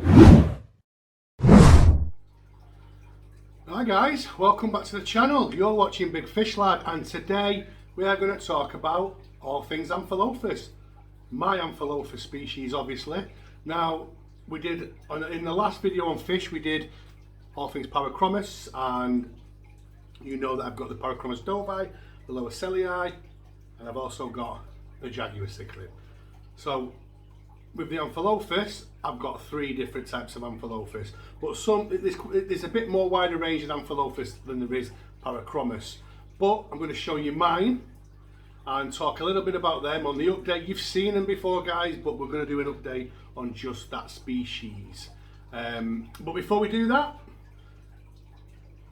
Hi guys, welcome back to the channel. You're watching Big Fish Lad, and today we are going to talk about all things Amphilophus. My Amphilophus species, obviously. Now, we did, in the last video on fish, we did all things Parachromis, and you know that I've got the Parachromis dovi, the lower celii, and I've also got the Jaguar cichlid. So, with the Amphilophus, I've got 3 different types of Amphilophus, but there's a bit more wider range in Amphilophus than there is Parachromis. But I'm going to show you mine and talk a little bit about them on the update. You've seen them before, guys, but we're going to do an update on just that species. But before we do that,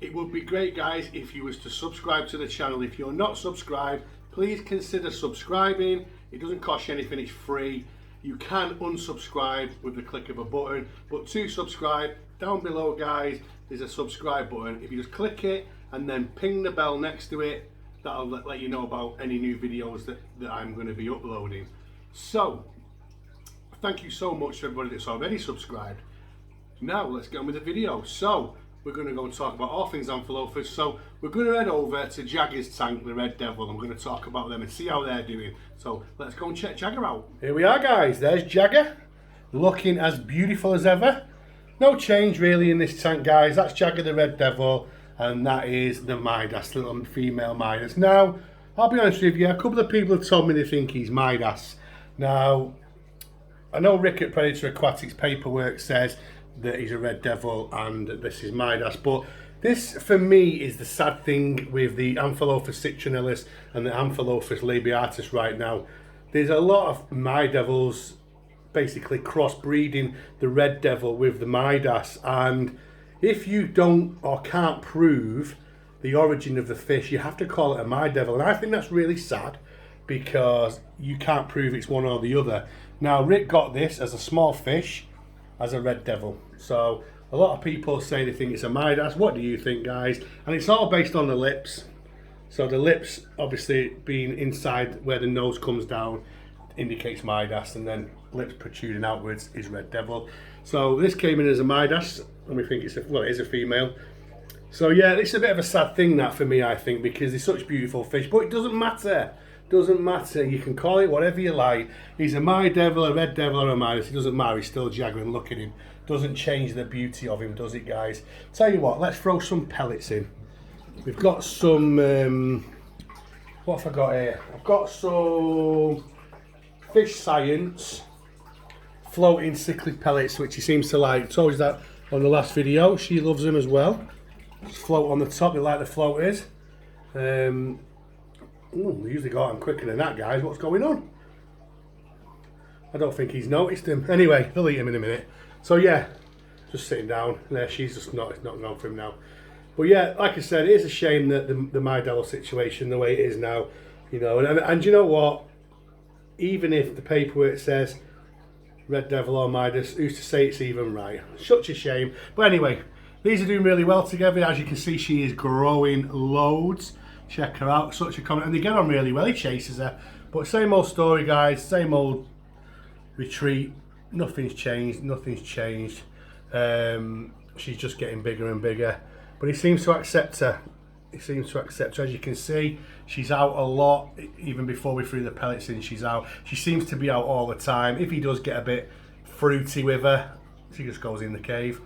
it would be great, guys, if you was to subscribe to the channel. If you're not subscribed, please consider subscribing. It doesn't cost you anything, it's free. You can unsubscribe with the click of a button, but to subscribe, down below, guys, there's a subscribe button. If you just click it and then ping the bell next to it, that'll let you know about any new videos that I'm going to be uploading. So, thank you so much to everybody that's already subscribed. Now, let's get on with the video. So, we're going to go and talk about all things Amphilophus. So, we're going to head over to Jagger's tank, the Red Devil. I'm going to talk about them and see how they're doing. So, let's go and check Jagger out. Here we are, guys. There's Jagger, looking as beautiful as ever. No change really in this tank, guys. That's Jagger the Red Devil, and that is the Midas, little female Midas. Now, I'll be honest with you, a couple of people have told me they think he's Midas. Now, I know Rick at Predator Aquatics paperwork says that he's a Red Devil and this is Midas, but this for me is the sad thing with the Amphilophus citronellus and the Amphilophus labiatus right now. There's a lot of Devils basically crossbreeding the Red Devil with the Midas, and if you don't or can't prove the origin of the fish, you have to call it a Devil, and I think that's really sad because you can't prove it's one or the other. Now, Rick got this as a small fish as a Red Devil, so a lot of people say they think it's a Midas. What do you think, guys? And it's all based on the lips. So the lips, obviously being inside where the nose comes down, indicates Midas, and then lips protruding outwards is Red Devil. So this came in as a Midas, and we think it's it is a female. So yeah, it's a bit of a sad thing that for me, I think, because they're such beautiful fish, but it doesn't matter. Doesn't matter, you can call it whatever you like. He's a Devil, a Red Devil, or a Midas, it doesn't matter, he's still Jagger, and look at him. Doesn't change the beauty of him, does it, guys? Tell you what, let's throw some pellets in. We've got some, what have I got here? I've got some Fish Science floating cichlid pellets, which he seems to like. I told you that on the last video, she loves them as well. Just float on the top, they like the floaters. Ooh, they usually go out quicker than that, guys. What's going on? I don't think he's noticed him. Anyway, they'll eat him in a minute. So yeah, just sitting down there. She's just not. It's not gone for him now. But yeah, like I said, it is a shame that the Midas situation the way it is now. You know, and you know what? Even if the paperwork says Red Devil or Midas, who's to say it's even right? Such a shame. But anyway, these are doing really well together. As you can see, she is growing loads. Check her out, such a comment, and they get on really well. He chases her, but same old story, guys, same old retreat. Nothing's changed. She's just getting bigger and bigger, but he seems to accept her. As you can see, she's out a lot. Even before we threw the pellets in, she's out. She seems to be out all the time. If he does get a bit fruity with her, she just goes in the cave,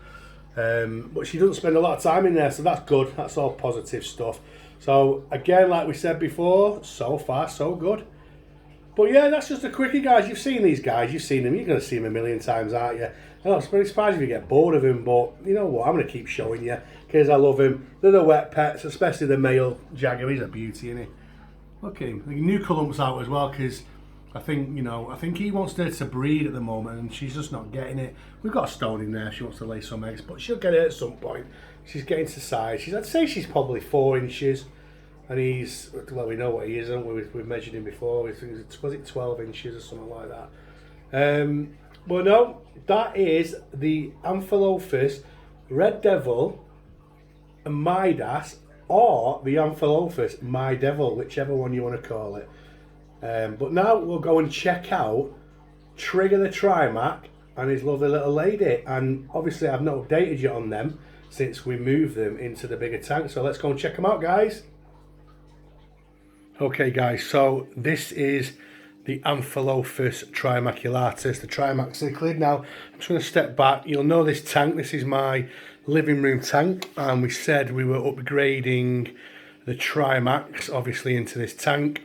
but she doesn't spend a lot of time in there, so that's good. That's all positive stuff. So again, like we said before, so far so good. But yeah, that's just a quickie, guys. You've seen these guys, you've seen them, you're going to see them a million times, aren't you? I'm not very surprised if you get bored of them, but you know what, I'm going to keep showing you because I love him. They're the wet pets, especially the male Jagger. He's a beauty, isn't he? Look at him. The new clump's out as well because I think he wants her to breed at the moment and she's just not getting it. We've got a stone in there, she wants to lay some eggs, but she'll get it at some point. She's getting to size. I'd say she's probably 4 inches. And he's, well, we know what he is, haven't we? We've measured him before. Was it 12 inches or something like that? Well, no, that is the Amphilophus Red Devil and Midas, or the Amphilophus My Devil, whichever one you want to call it. But now we'll go and check out Trigger the Trimac and his lovely little lady. And obviously I've not updated you on them since we moved them into the bigger tank, so let's go and check them out, guys. Okay guys, so this is the Amphilophus Trimaculatus, the Trimac Cichlid. Now I'm just going to step back. You'll know this tank, this is my living room tank, and we said we were upgrading the Trimacs obviously into this tank.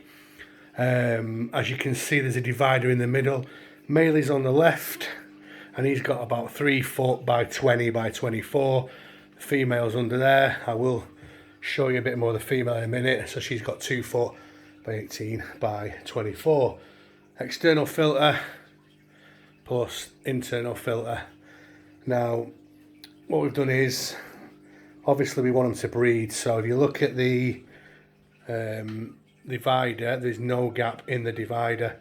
As you can see, there's a divider in the middle. Male is on the left, and he's got about 3 foot by 20 by 24. The female's under there. I will show you a bit more of the female in a minute. So she's got 2 foot by 18 by 24. External filter plus internal filter. Now what we've done is, obviously we want them to breed, so if you look at the divider, there's no gap in the divider.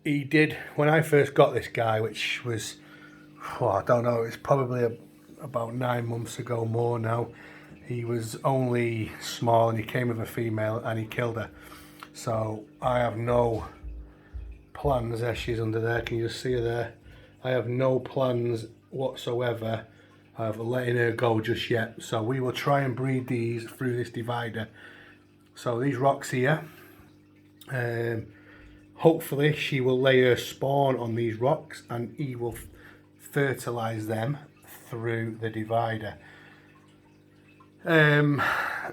He did, when I first got this guy, which was, I don't know, it's probably about 9 months ago, more now. He was only small and he came with a female and he killed her. So I have no plans, there she is under there, can you just see her there? I have no plans whatsoever of letting her go just yet. So we will try and breed these through this divider. So these rocks here, hopefully she will lay her spawn on these rocks and he will fertilise them through the divider.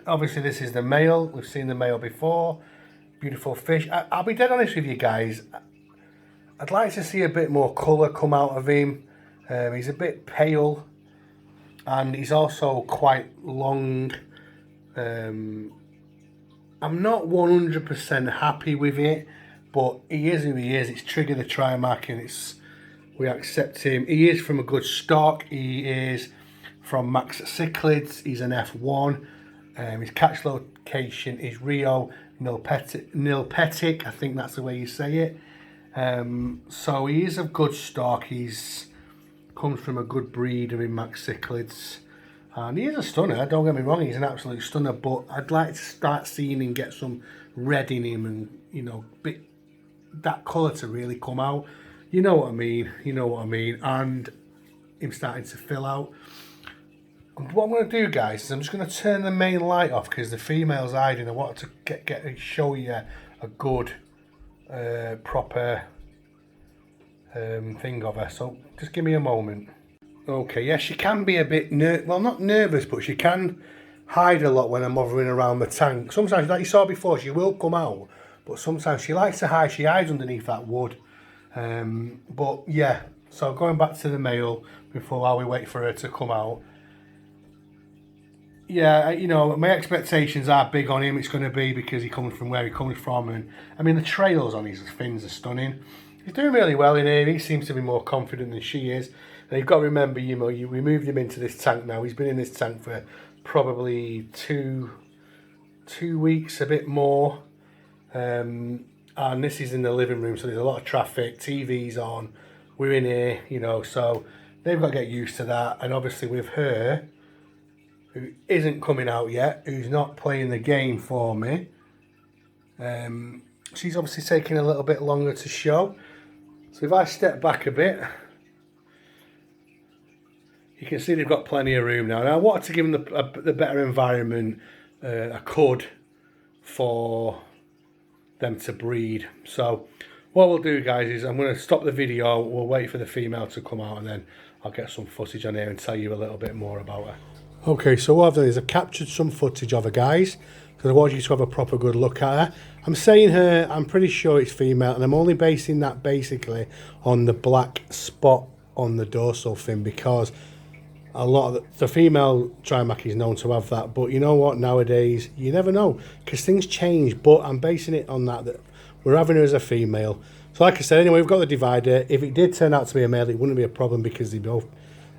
Obviously this is the male, we've seen the male before. Beautiful fish. I'll be dead honest with you guys, I'd like to see a bit more colour come out of him. He's a bit pale and he's also quite long. I'm not 100% happy with it, but he is who he is. It's Trigger the Trimac and we accept him. He is from a good stock. He is from Max Cichlids. He's an F1. His catch location is Rio Nilpetic. I think that's the way you say it. So he is of good stock. He's comes from a good breeder in Max Cichlids. And he is a stunner, don't get me wrong, he's an absolute stunner, but I'd like to start seeing him get some red in him and, you know, that colour to really come out. You know what I mean, and him starting to fill out. And what I'm going to do, guys, is I'm just going to turn the main light off because the female's hiding. I wanted to show you a good, proper thing of her. So just give me a moment. Okay, yeah, she can be a bit, well, not nervous, but she can hide a lot when I'm hovering around the tank. Sometimes, like you saw before, she will come out, but sometimes she likes to hide. She hides underneath that wood. But yeah, so going back to the male while we wait for her to come out. Yeah, you know, my expectations are big on him. It's going to be because he comes from where he comes from, and I mean the trails on his fins are stunning. He's doing really well in here. He seems to be more confident than she is. And you've got to remember, you know, we moved him into this tank now. He's been in this tank for probably two weeks, a bit more. And this is in the living room, so there's a lot of traffic. TV's on. We're in here, you know, so they've got to get used to that. And obviously with her, who isn't coming out yet, who's not playing the game for me, she's obviously taking a little bit longer to show. So if I step back a bit, you can see they've got plenty of room now. Now I wanted to give them the better environment I could for them to breed. So what we'll do, guys, is I'm going to stop the video. We'll wait for the female to come out and then I'll get some footage on here and tell you a little bit more about her. Okay, so what I've done is I've captured some footage of her, guys, because I want you to have a proper good look at her. I'm saying her, I'm pretty sure it's female, and I'm only basing that basically on the black spot on the dorsal fin, because a lot of the female Trimac is known to have that. But you know what, nowadays you never know because things change. But I'm basing it on that we're having her as a female. So like I said, anyway, we've got the divider. If it did turn out to be a male, it wouldn't be a problem because they're both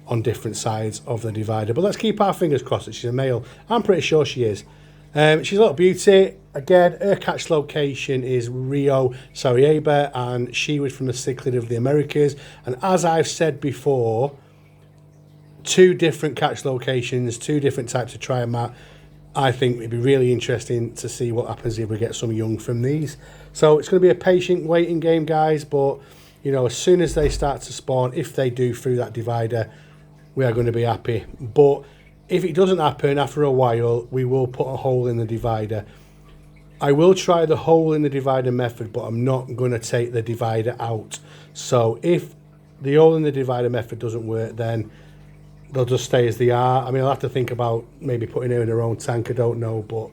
on different sides of the divider. But let's keep our fingers crossed that she's a male. I'm pretty sure she is. She's a little beauty. Again, her catch location is Rio Sarajevo, and she was from the cichlid of the Americas. And as I've said before, 2 different catch locations, 2 different types of Trimac. I think it'd be really interesting to see what happens if we get some young from these. So it's going to be a patient waiting game, guys, but You know, as soon as they start to spawn, if they do through that divider, we are going to be happy. But if it doesn't happen after a while, we will put a hole in the divider. I will try the hole in the divider method, but I'm not going to take the divider out. So if the hole in the divider method doesn't work, then they'll just stay as they are. I mean, I'll have to think about maybe putting her in her own tank, I don't know, but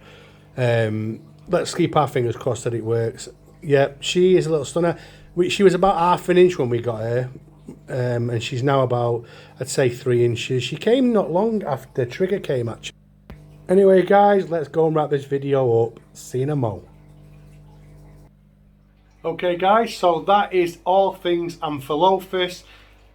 let's keep our fingers crossed that it works. Yeah, she is a little stunner. She was about ½ an inch when we got her, and she's now about, I'd say, 3 inches. She came not long after Trigger came, actually. Anyway, guys, let's go and wrap this video up. See you in a mo. Okay, guys, so that is all things Amphilophus.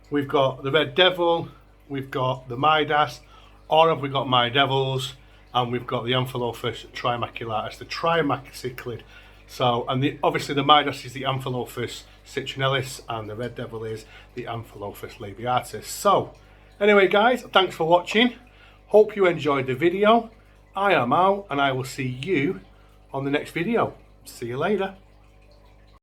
We've got the Red Devil, we've got the Midas, or have we got My Devils, and we've got the Amphilophus Trimaculatus, the Trimac Cichlid. So, and obviously the Midas is the Amphilophus Cichlids, and the Red Devil is the Amphilophus labiatus. So, anyway, guys, thanks for watching. Hope you enjoyed the video. I am out, and I will see you on the next video. See you later.